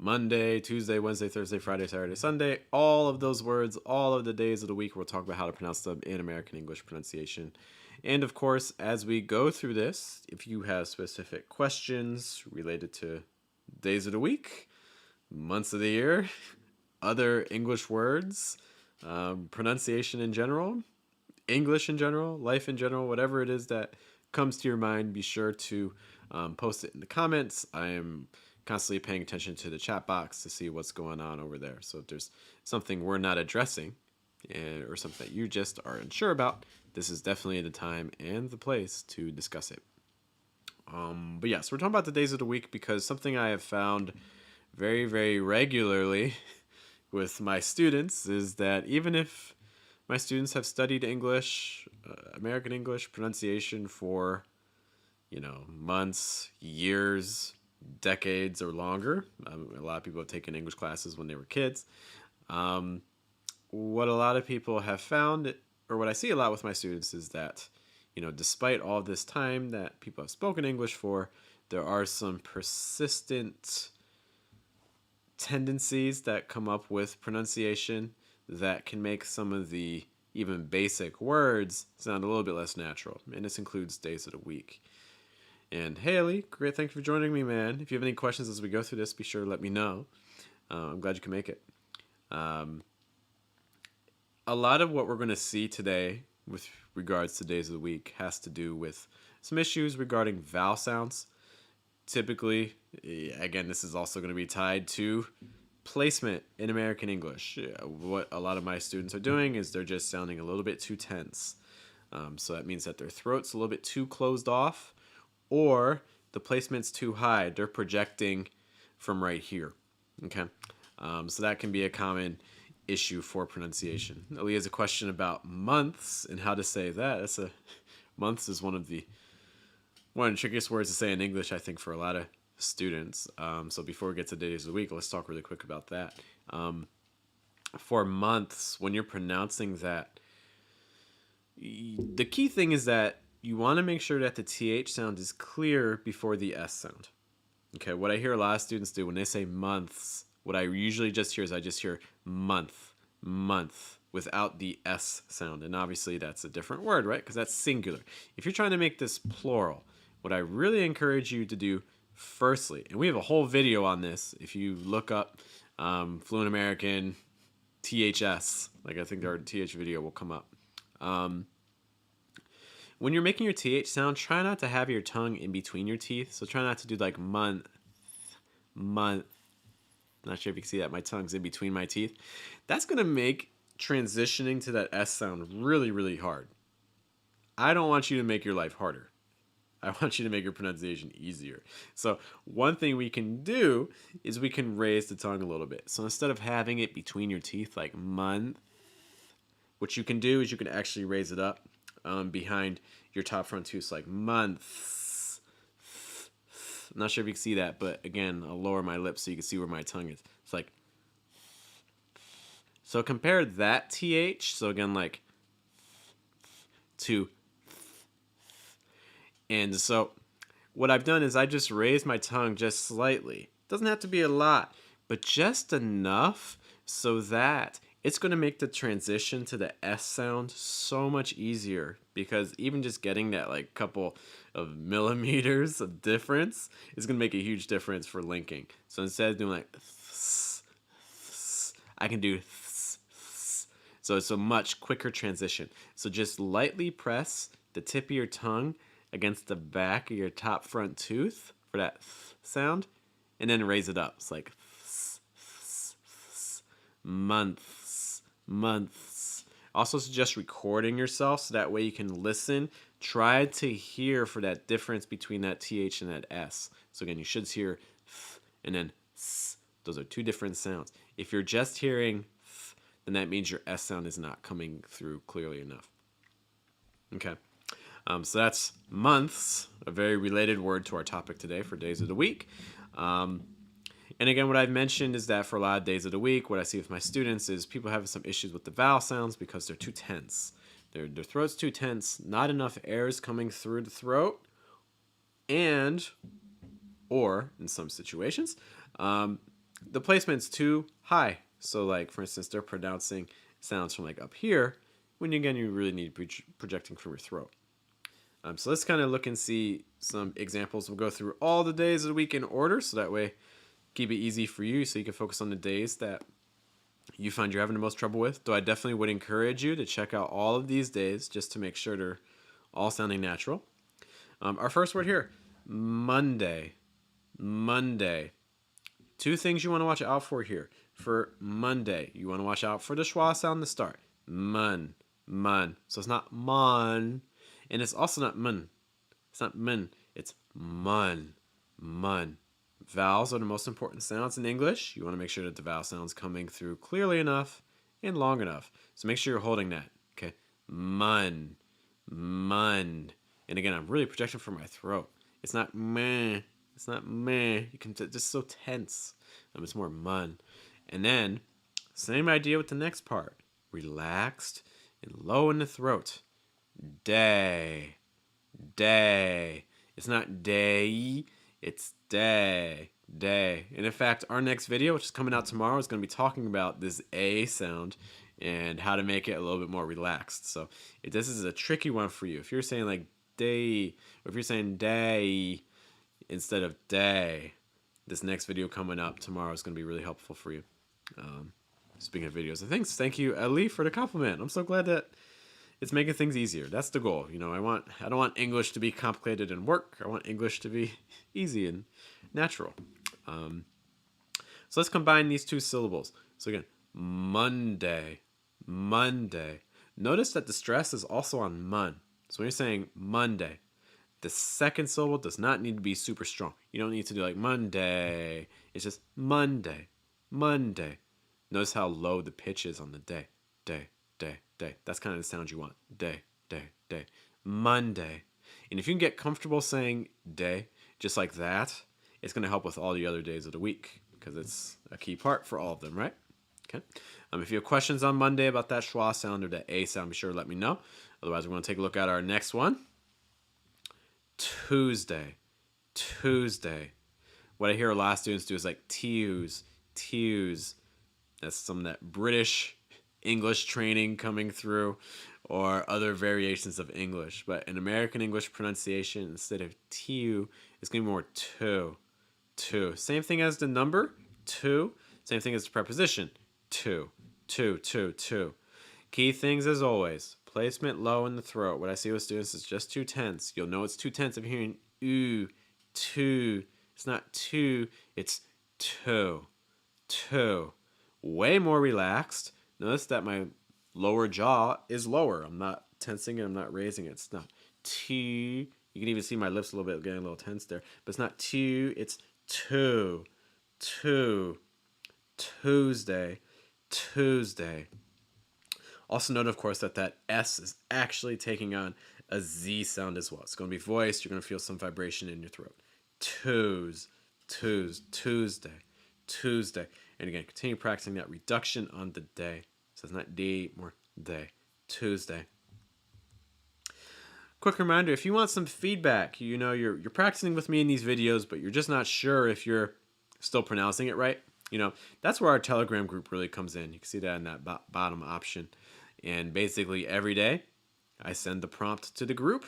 Monday, Tuesday, Wednesday, Thursday, Friday, Saturday, Sunday. All of those words, all of the days of the week, we'll talk about how to pronounce them in American English pronunciation. And of course, as we go through this, if you have specific questions related to days of the week, months of the year, other English words, pronunciation in general, English in general, life in general, whatever it is that comes to your mind, be sure to post it in the comments. I am constantly paying attention to the chat box to see what's going on over there. So if there's something we're not addressing or something that you just are unsure about, this is definitely the time and the place to discuss it. But yes, we're talking about the days of the week because something I have found very, very regularly with my students is that even if my students have studied English, American English pronunciation for, months, years, decades, or longer. A lot of people have taken English classes when they were kids. What a lot of people have found, or what I see a lot with my students, is that, despite all this time that people have spoken English for, there are some persistent tendencies that come up with pronunciation that can make some of the even basic words sound a little bit less natural. And this includes days of the week. And Haley, great, thank you for joining me, man. If you have any questions as we go through this, be sure to let me know. I'm glad you can make it. A lot of what we're going to see today with regards to days of the week has to do with some issues regarding vowel sounds. Typically, again, this is also going to be tied to placement in American English. What a lot of my students are doing is they're just sounding a little bit too tense. So that means that their throat's a little bit too closed off, or the placement's too high. They're projecting from right here. Okay, so that can be a common issue for pronunciation. Ali has a question about months and how to say that. Months is one of the trickiest words to say in English, I think, for a lot of students. So before we get to days of the week, let's talk really quick about that. For months, when you're pronouncing that, the key thing is that you want to make sure that the TH sound is clear before the S sound. Okay, what I hear a lot of students do when they say months, what I usually just hear is I just hear month, without the S sound. And obviously that's a different word, right? Because that's singular. If you're trying to make this plural, what I really encourage you to do firstly, and we have a whole video on this, if you look up Fluent American THS, like I think our TH video will come up. When you're making your TH sound, try not to have your tongue in between your teeth. So try not to do like month. Not sure if you can see that. My tongue's in between my teeth. That's going to make transitioning to that S sound really, really hard. I don't want you to make your life harder. I want you to make your pronunciation easier. So one thing we can do is we can raise the tongue a little bit. So instead of having it between your teeth like month, what you can do is you can actually raise it up behind your top front tooth, like months. I'm not sure if you can see that, but again, I'll lower my lips so you can see where my tongue is. It's like, so compare that TH, so again, like, to, and so what I've done is I just raised my tongue just slightly. Doesn't have to be a lot, but just enough so that it's going to make the transition to the S sound so much easier, because even just getting that like couple of millimeters of difference is going to make a huge difference for linking. So instead of doing like I can do so it's a much quicker transition. So just lightly press the tip of your tongue against the back of your top front tooth for that sound, and then raise it up. It's like months. Also suggest recording yourself so that way you can listen. Try to hear for that difference between that TH and that S. So again, you should hear and then s. Those are two different sounds. If you're just hearing then that means your S sound is not coming through clearly enough. Okay. So that's months, a very related word to our topic today for days of the week. And again, what I've mentioned is that for a lot of days of the week, what I see with my students is people have some issues with the vowel sounds because they're too tense. Their throat's too tense, not enough air is coming through the throat, or in some situations, the placement's too high. So like, for instance, they're pronouncing sounds from like up here when again, you really need projecting from your throat. So let's kind of look and see some examples. We'll go through all the days of the week in order, so that way keep it easy for you so you can focus on the days that you find you're having the most trouble with. Though I definitely would encourage you to check out all of these days just to make sure they're all sounding natural. Our first word here, Monday. Monday. Two things you want to watch out for here. For Monday, you want to watch out for the schwa sound to start. Mun, mun. So it's not mon, and it's also not mun. It's not mun. It's mun, mun. Vowels are the most important sounds in English. You want to make sure that the vowel sound's coming through clearly enough and long enough. So make sure you're holding that. Okay, mun, mun. And again, I'm really projecting from my throat. It's not meh. It's not meh. You can just so tense. It's more mun. And then, same idea with the next part. Relaxed and low in the throat. Day. Day. It's not day. It's day. Day. And in fact, our next video, which is coming out tomorrow, is going to be talking about this A sound and how to make it a little bit more relaxed. So if this is a tricky one for you, if you're saying like day, or if you're saying day instead of day, this next video coming up tomorrow is going to be really helpful for you. Speaking of videos, thank you, Ali, for the compliment. I'm so glad that it's making things easier. That's the goal. You know, I don't want English to be complicated in work. I want English to be easy and natural. So let's combine these two syllables. So again, Monday, Monday. Notice that the stress is also on mun. So when you're saying Monday, the second syllable does not need to be super strong. You don't need to do like Monday. It's just Monday, Monday. Notice how low the pitch is on the day. Day, day, day. That's kind of the sound you want. Day, day, day. Monday. And if you can get comfortable saying day just like that, it's going to help with all the other days of the week because it's a key part for all of them, right? Okay. If you have questions on Monday about that schwa sound or that A sound, be sure to let me know. Otherwise, we're going to take a look at our next one. Tuesday. Tuesday. What I hear a lot of students do is like tews, tews. That's some of that British English training coming through or other variations of English. But in American English pronunciation, instead of tew, it's going to be more to. To. Same thing as the number, to. Same thing as the preposition, to. To. Key things as always. Placement low in the throat. What I see with students is just too tense. You'll know it's too tense if you're hearing ooh, two. It's not two, it's to. To. Way more relaxed. Notice that my lower jaw is lower. I'm not tensing it. I'm not raising it. It's not two. You can even see my lips a little bit getting a little tense there. But it's not two. It's two. Two. Tuesday. Tuesday. Also note, of course, that S is actually taking on a Z sound as well. It's going to be voiced. You're going to feel some vibration in your throat. Tuesday. Tuesday. And again, continue practicing that reduction on the day. So it's not day, more day. Tuesday. Quick reminder, if you want some feedback, you know, you're practicing with me in these videos, but you're just not sure if you're still pronouncing it right. You know, that's where our Telegram group really comes in. You can see that in that bottom option. And basically every day, I send the prompt to the group,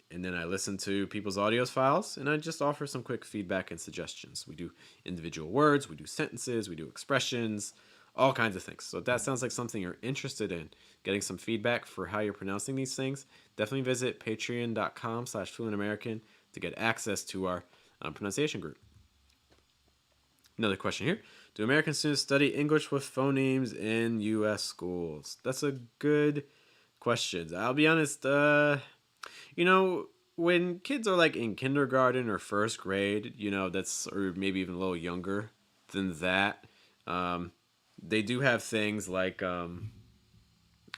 and then I listen to people's audio files, and I just offer some quick feedback and suggestions. We do individual words, we do sentences, we do expressions, all kinds of things. So if that sounds like something you're interested in, getting some feedback for how you're pronouncing these things, definitely visit patreon.com/fluentamerican to get access to our pronunciation group. Another question here. Do American students study English with phonemes in U.S. schools? That's a good question. I'll be honest, you know, when kids are like in kindergarten or first grade, you know, that's, or maybe even a little younger than that, they do have things like, like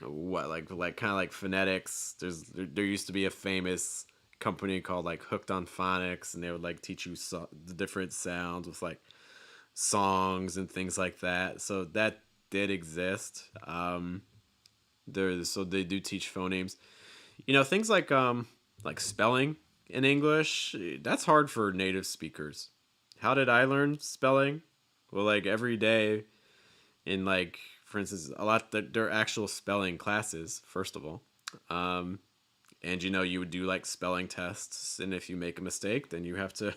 kind of like phonetics. There used to be a famous company called like Hooked on Phonics, and they would like teach you the different sounds with like songs and things like that. So that did exist. So they do teach phonemes. You know, things like spelling in English, that's hard for native speakers. How did I learn spelling? Well, like every day in like, for instance, a lot there are actual spelling classes, first of all. Um, and you would do like spelling tests, and if you make a mistake, then you have to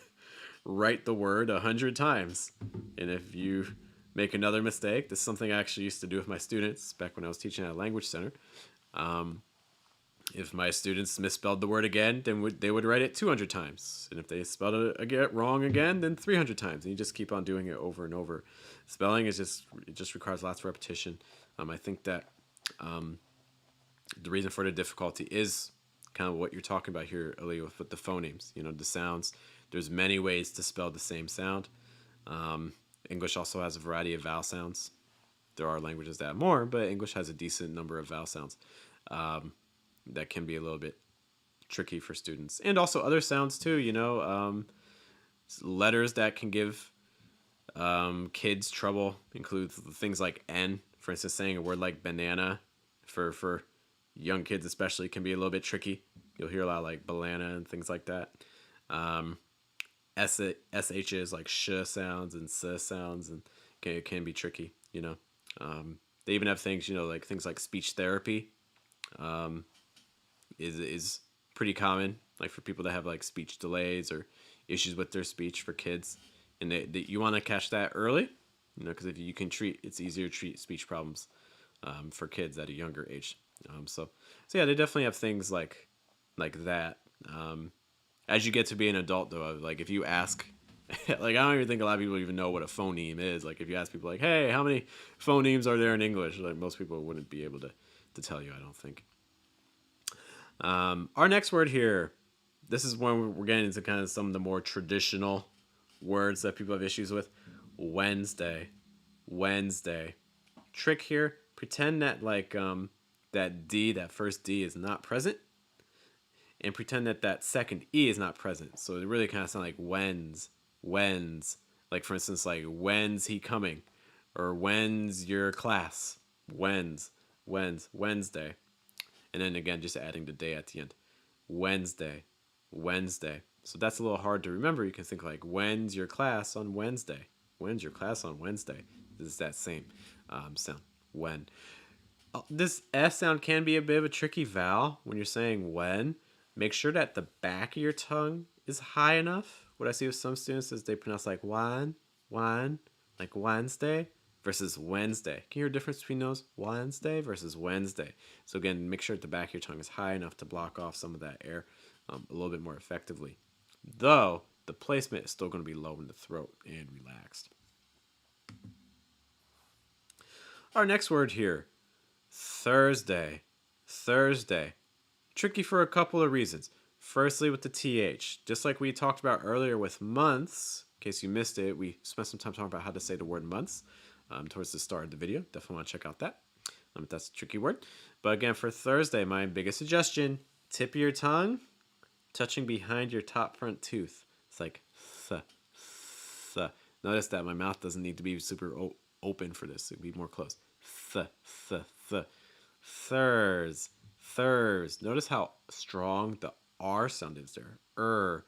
write the word 100 times. And if you make another mistake, this is something I actually used to do with my students back when I was teaching at a language center. Um, if my students misspelled the word again, then they would write it 200 times. And if they spelled it again, wrong again, then 300 times. And you just keep on doing it over and over. Spelling is it just requires lots of repetition. I think that the reason for the difficulty is kind of what you're talking about here, Ali, with the phonemes. The sounds. There's many ways to spell the same sound. English also has a variety of vowel sounds. There are languages that have more, but English has a decent number of vowel sounds. That can be a little bit tricky for students, and also other sounds too. Letters that can give kids trouble include things like N. For instance, saying a word like banana for young kids especially can be a little bit tricky. You'll hear a lot like banana and things like that. SHs like sh sounds and s sounds, and it can be tricky. They even have things, like things like speech therapy. Is pretty common, like for people that have like speech delays or issues with their speech for kids, and you want to catch that early, because if you can it's easier to treat speech problems for kids at a younger age. So yeah, they definitely have things like that. As you get to be an adult, though, like if you ask, like I don't even think a lot of people even know what a phoneme is. Like if you ask people, like, hey, how many phonemes are there in English? Like most people wouldn't be able to tell you, I don't think. Our next word here, this is when we're getting into kind of some of the more traditional words that people have issues with. Wednesday. Trick here, pretend that like that first D is not present, and pretend that second E is not present. So it really kind of sounds like when's. Like for instance, like when's he coming, or when's your class? Wednesday. And then again, just adding the day at the end. Wednesday. So that's a little hard to remember. You can think like, when's your class on Wednesday? When's your class on Wednesday? This is that same sound. When. This S sound can be a bit of a tricky vowel when you're saying when. Make sure that the back of your tongue is high enough. What I see with some students is they pronounce like one, like Wednesday versus Wednesday. Can you hear a difference between those? Wednesday versus Wednesday. So again, make sure that the back of your tongue is high enough to block off some of that air a little bit more effectively. Though, the placement is still going to be low in the throat and relaxed. Our next word here, Thursday. Tricky for a couple of reasons. Firstly, with the TH. Just like we talked about earlier with months, in case you missed it, we spent some time talking about how to say the word months towards the start of the video. Definitely want to check out that. That's a tricky word. But again, for Thursday, my biggest suggestion, tip of your tongue touching behind your top front tooth. It's like th. Notice that my mouth doesn't need to be super open for this. It would be more closed. Th. Thurs. Notice how strong the R sound is there. Thur.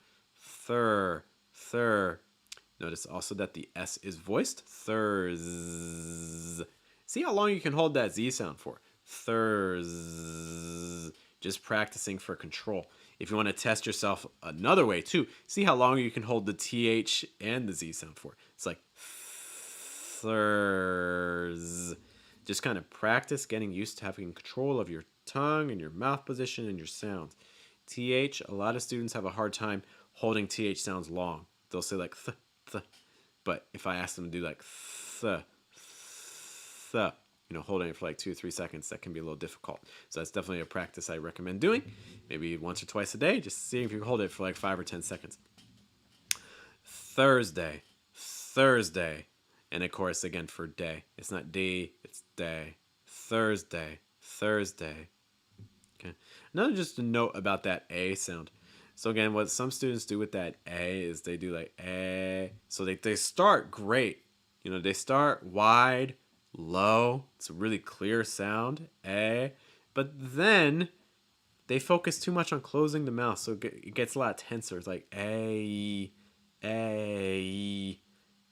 Notice also that the S is voiced. Thurs. See how long you can hold that Z sound for. Thurs. Just practicing for control. If you want to test yourself another way too, see how long you can hold the TH and the Z sound for. It's like thurs. Just kind of practice getting used to having control of your tongue and your mouth position and your sounds. TH, a lot of students have a hard time holding TH sounds long. They'll say like th. But if I ask them to do like th, holding it for like 2 or 3 seconds, that can be a little difficult. So that's definitely a practice I recommend doing. Maybe once or twice a day, just seeing if you can hold it for like 5 or 10 seconds. Thursday. And of course, again, for day. It's not day, it's day. Thursday. Okay. Another just a note about that A sound. So again, what some students do with that A is they do like A. So they start great. They start wide, low. It's a really clear sound, A. But then they focus too much on closing the mouth, so it gets a lot tenser. It's like A.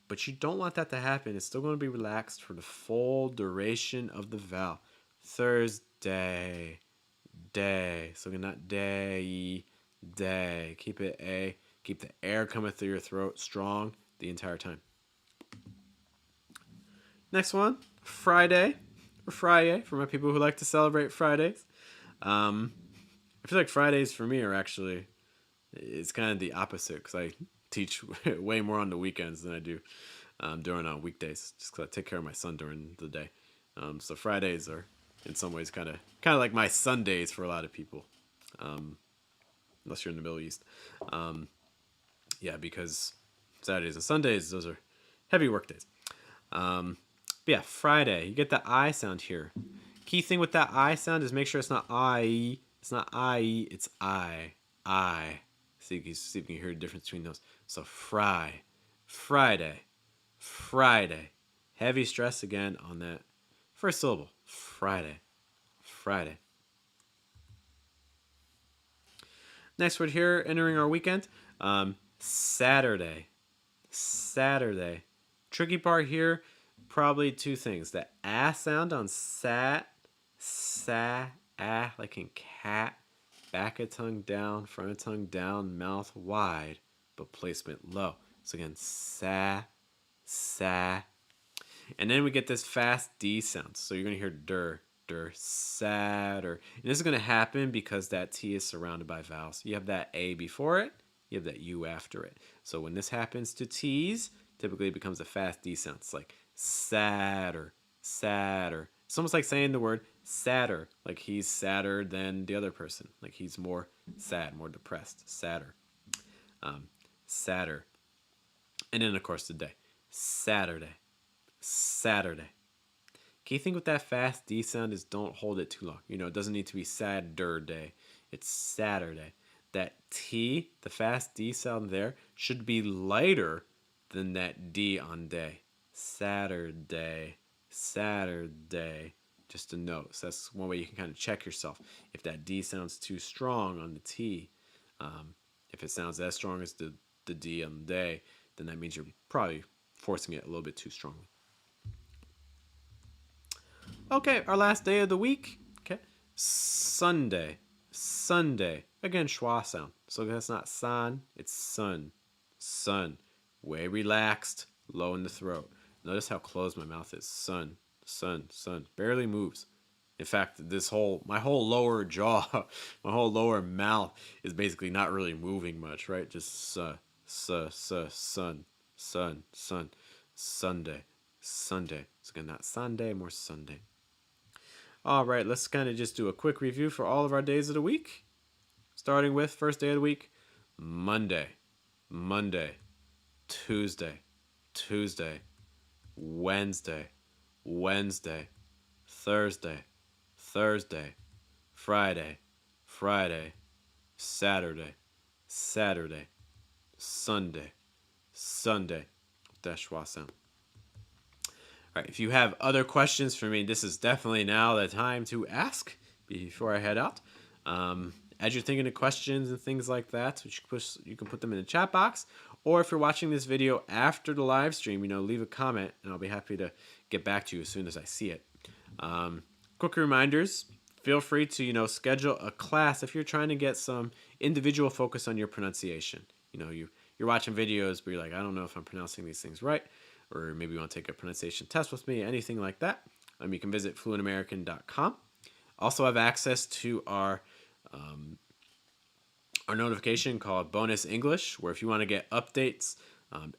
But you don't want that to happen. It's still going to be relaxed for the full duration of the vowel. Thursday, day. So not day, day. Keep it A. Keep the air coming through your throat strong the entire time. Next one, Friday, or Friday, for my people who like to celebrate Fridays. I feel like Fridays for me are actually, it's kind of the opposite because I teach way more on the weekends than I do during weekdays, just because I take care of my son during the day. So Fridays are in some ways kind of like my Sundays for a lot of people, unless you're in the Middle East. Yeah, because Saturdays and Sundays, those are heavy work days. But yeah, Friday, you get the I sound here. Key thing with that I sound is make sure it's not I. It's not I, it's I. I. See if you can hear the difference between those. So Friday, Friday. Heavy stress again on that first syllable. Friday. Next word here, entering our weekend. Saturday. Tricky part here, probably two things. The ah sound on sat, like in cat. Back of tongue down, front of tongue down, mouth wide, but placement low. So again, sa. And then we get this fast D sound. So you're going to hear sadder. And this is going to happen because that T is surrounded by vowels. You have that A before it, you have that U after it. So when this happens to T's, typically it becomes a fast D sound. It's like sadder. It's almost like saying the word sadder, like he's sadder than the other person, like he's more sad, more depressed, sadder. And then of course the day, Saturday. Key thing with that fast D sound is don't hold it too long. It doesn't need to be sadder day. It's Saturday. That T, the fast D sound there, should be lighter than that D on day. Saturday. Just a note. So that's one way you can kind of check yourself. If that D sounds too strong on the T, if it sounds as strong as the D on the day, then that means you're probably forcing it a little bit too strongly. Okay, our last day of the week. Okay, Sunday. Again, schwa sound. So that's not san, it's sun. Way relaxed, low in the throat. Notice how closed my mouth is. Sun. Barely moves. In fact, my whole lower jaw, my whole lower mouth is basically not really moving much, right? Just sun. Sunday. So again, not Sunday, more Sunday. All right, let's kind of just do a quick review for all of our days of the week. Starting with first day of the week, Monday, Tuesday, Wednesday, Thursday, Friday, Saturday, Sunday. That schwa sound. All right, if you have other questions for me, this is definitely now the time to ask before I head out. As you're thinking of questions and things like that, you can put them in the chat box. Or if you're watching this video after the live stream, leave a comment, and I'll be happy to get back to you as soon as I see it. Quick reminders, feel free to, schedule a class if you're trying to get some individual focus on your pronunciation. You're watching videos, but you're like, I don't know if I'm pronouncing these things right, or maybe you want to take a pronunciation test with me, anything like that. You can visit fluentamerican.com. Also have access to our notification called Bonus English, where if you want to get updates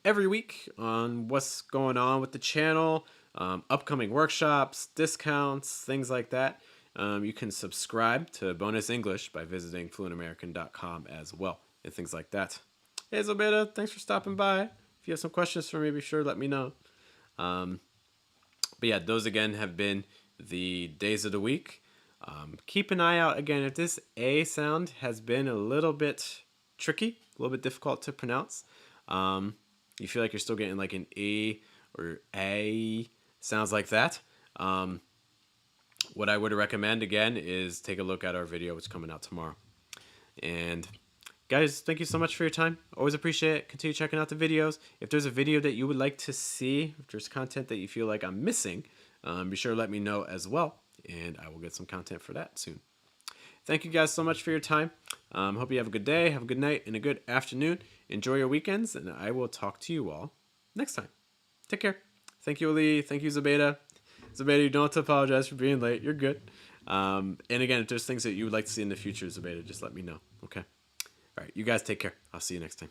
every week on what's going on with the channel, upcoming workshops, discounts, things like that, you can subscribe to Bonus English by visiting fluentamerican.com as well, and things like that. Hey, Zobeda, thanks for stopping by. If you have some questions for me, be sure to let me know. But yeah, those again have been the days of the week. Keep an eye out again if this A sound has been a little bit tricky, a little bit difficult to pronounce. You feel like you're still getting like an E or A sounds like that. What I would recommend again is take a look at our video, which is coming out tomorrow. And Guys, thank you so much for your time. Always appreciate it. Continue checking out the videos. If there's a video that you would like to see, if there's content that you feel like I'm missing, be sure to let me know as well, and I will get some content for that soon. Thank you guys so much for your time. Hope you have a good day, have a good night, and a good afternoon. Enjoy your weekends, and I will talk to you all next time. Take care. Thank you, Ali. Thank you, Zubaida. Zubaida, you don't have to apologize for being late. You're good. And again, if there's things that you would like to see in the future, Zubaida, just let me know. Okay? All right, you guys take care. I'll see you next time.